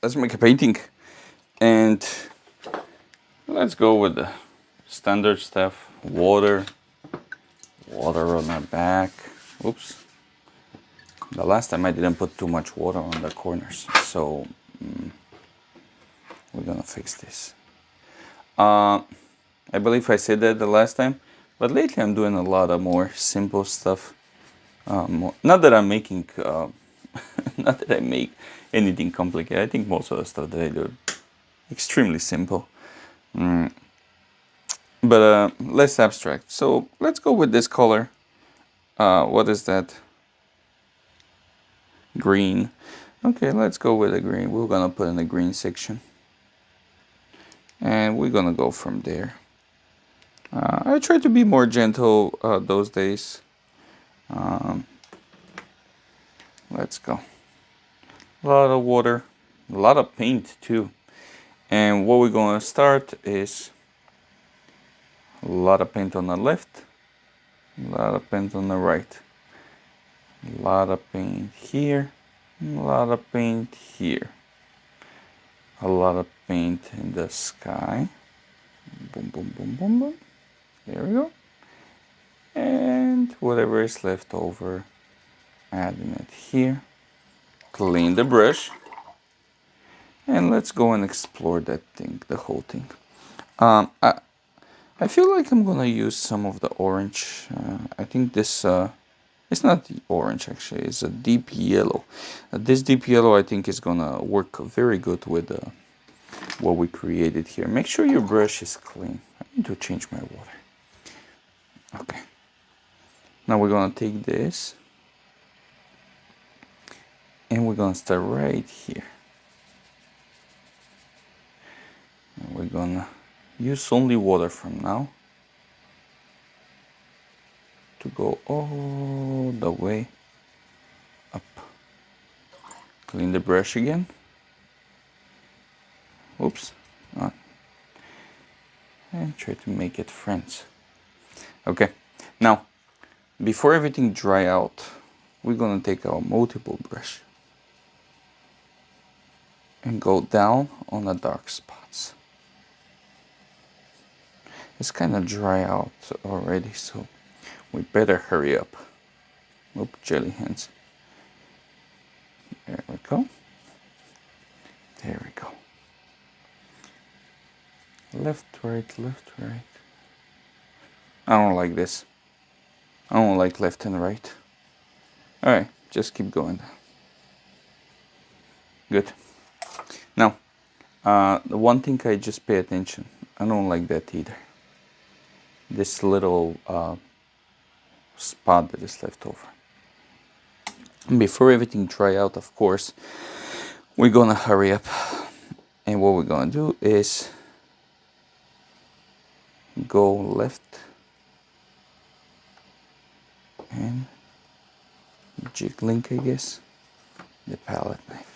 let's make a painting. And let's go with the standard stuff. Water on our back. Oops. The last time I didn't put too much water on the corners, so we're gonna fix this. I believe I said that the last time, but lately I'm doing a lot of more simple stuff. Not that I'm making, not that I make anything complicated. I think most of the stuff that I do extremely simple, but less abstract. So let's go with this color. What is that? Green. Okay, let's go with the green. We're gonna put in the green section, and we're gonna go from there. I try to be more gentle those days. Let's go. A lot of water, a lot of paint too. And what we're gonna start is a lot of paint on the left, a lot of paint on the right, a lot of paint here, a lot of paint here, a lot of paint in the sky. Boom, boom, boom, boom, boom. There we go. And whatever is left over, adding it here. Clean the brush. And let's go and explore that thing, the whole thing. I feel like I'm gonna use some of the orange. I think this, it's not the orange actually, it's a deep yellow. This deep yellow I think is gonna work very good with what we created here. Make sure your brush is clean. I need to change my water. Okay. Now we're gonna take this and we're gonna start right here. And we're gonna use only water from now to go all the way up. Clean the brush again. Oops. And try to make it friends. Okay. Now, before everything dry out, we're gonna take our multiple brush and go down on the dark spots. It's kind of dry out already, so we better hurry up. Oop, jelly hands. There we go. There we go. Left, right, left, right. I don't like this. I don't like left and right. Alright, just keep going. Good. Now, the one thing I just pay attention. I don't like that either. This little spot that is left over. Before everything dry out, of course, we're gonna hurry up. And what we're gonna do is go left and jig link, I guess, the palette knife.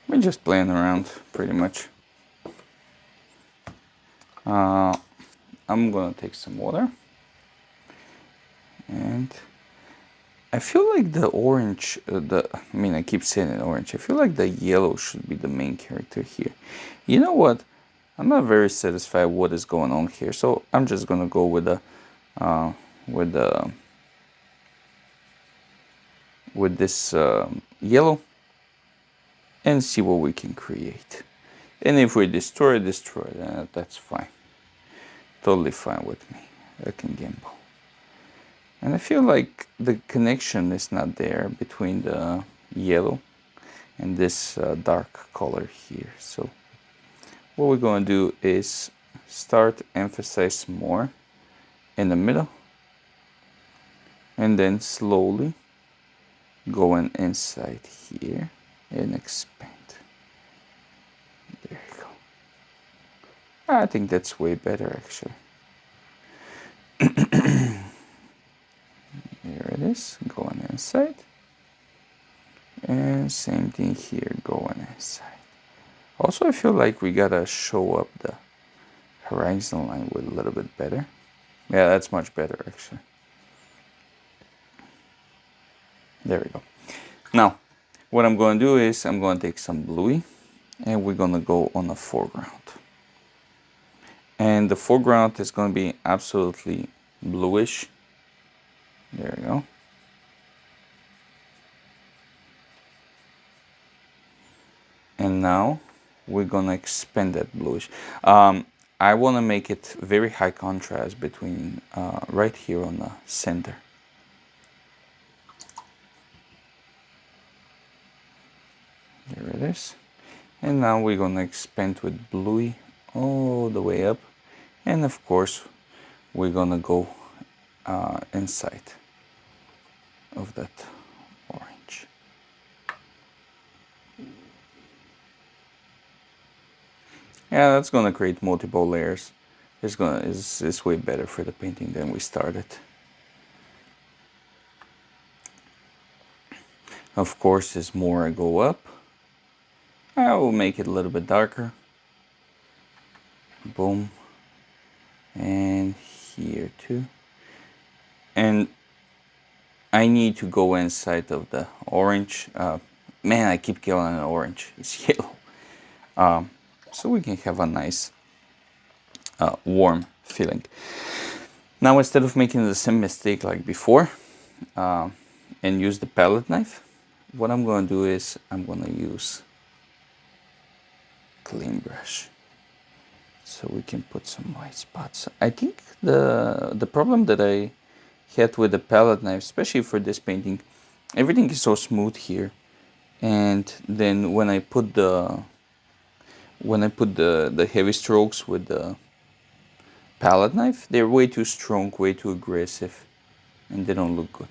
We're just playing around pretty much. I'm gonna take some water, and I feel like the orange, I keep saying it orange. I feel like the yellow should be the main character here. You know what? I'm not very satisfied with what is going on here, so I'm just gonna go with this yellow and see what we can create. And if we destroy, that's fine. Totally fine with me. I can gamble. And I feel like the connection is not there between the yellow and this dark color here. So what we're going to do is start emphasize more in the middle, and then slowly going inside here and expand. There you go. I think that's way better actually. Here it is, going inside. And same thing here, going inside. Also, I feel like we gotta show up the horizon line with a little bit better. Yeah, that's much better actually. There we go. Now, what I'm going to do is I'm going to take some bluey and we're going to go on the foreground. And the foreground is going to be absolutely bluish. There we go. And now we're going to expand that bluish. I want to make it very high contrast between right here on the center. There it is. And now we're going to expand with bluey all the way up. And of course, we're going to go inside of that orange. Yeah, that's going to create multiple layers. It's way better for the painting than we started. Of course, as more I go up, I will make it a little bit darker. Boom. And here too. And I need to go inside of the orange. Man, I keep killing an orange. It's yellow. So we can have a nice warm feeling. Now, instead of making the same mistake like before and use the palette knife, what I'm going to do is I'm going to use clean brush so we can put some white spots. I think the problem that I had with the palette knife, especially for this painting, everything is so smooth here, and then when I put the heavy strokes with the palette knife, they're way too strong, way too aggressive, and they don't look good.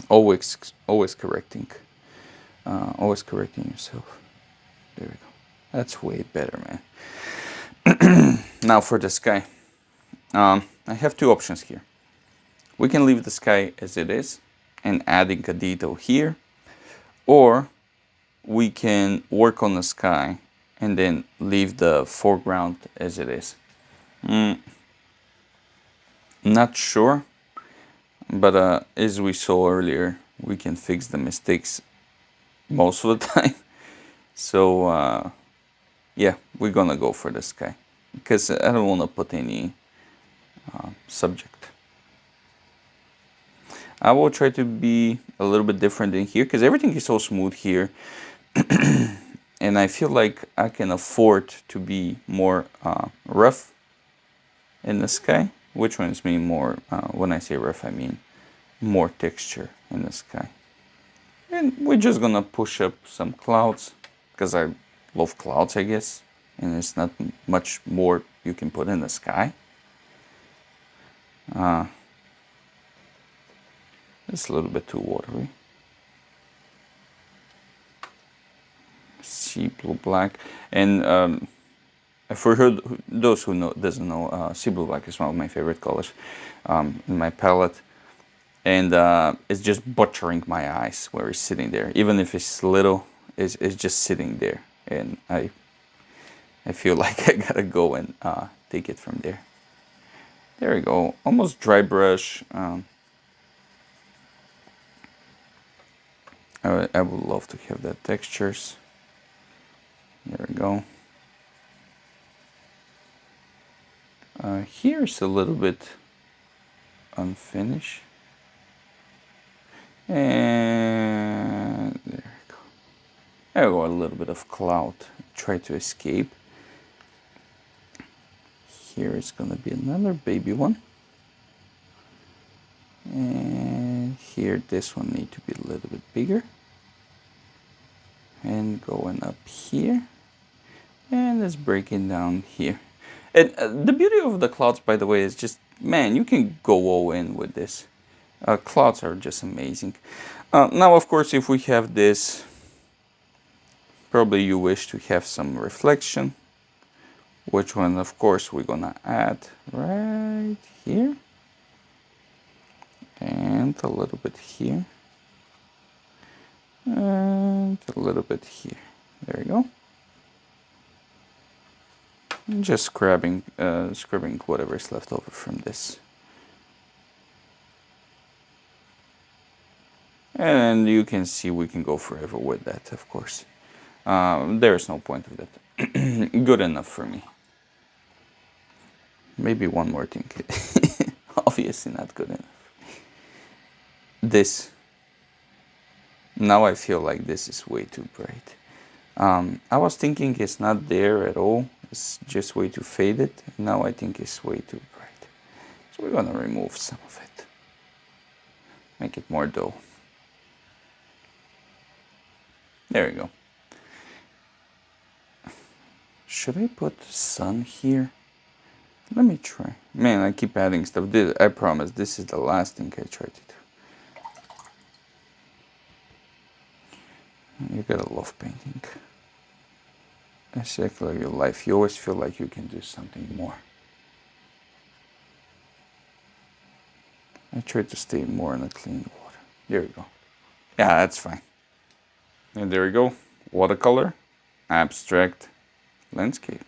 Always correcting yourself. There we go. That's way better, man. Now for the sky. I have two options here. We can leave the sky as it is and adding a detail here, or we can work on the sky and then leave the foreground as it is. Not sure, but as we saw earlier, we can fix the mistakes most of the time. So yeah, we're gonna go for the sky because I don't want to put any subject. I will try to be a little bit different in here because everything is so smooth here. And I feel like I can afford to be more rough in the sky. Which ones mean more, when I say rough, I mean more texture in the sky. And we're just gonna push up some clouds because I love clouds, I guess. And it's not much more you can put in the sky. It's a little bit too watery. Sea blue black, and for those who doesn't know, sea blue black is one of my favorite colors in my palette, and it's just butchering my eyes where it's sitting there. Even if it's little, it's just sitting there, and I feel like I gotta go and take it from there. There we go, almost dry brush. I would love to have that textures. There we go. Here's a little bit unfinished. And there we go. There we go, a little bit of cloud. Try to escape. Here is gonna be another baby one. And here, this one needs to be a little bit bigger. And going up here. And it's breaking down here. And the beauty of the clouds, by the way, is just, man, you can go all in with this. Clouds are just amazing. Now, of course, if we have this, probably you wish to have some reflection. Which one, of course, we're gonna add right here. And a little bit here. And a little bit here. There you go. And just scrubbing whatever's left over from this. And you can see we can go forever with that, of course. There's no point of that. Good enough for me. Maybe one more thing. Obviously not good enough. This. Now I feel like this is way too bright. I was thinking it's not there at all. It's just way too faded. Now I think it's way too bright. So we're gonna remove some of it. Make it more dull. There we go. Should I put sun here? Let me try. Man, I keep adding stuff. I promise this is the last thing I try to do. You gotta love painting. It's exactly your life. You always feel like you can do something more. I try to stay more in the clean water. There we go. Yeah, that's fine. And there we go. Watercolor, abstract, landscape.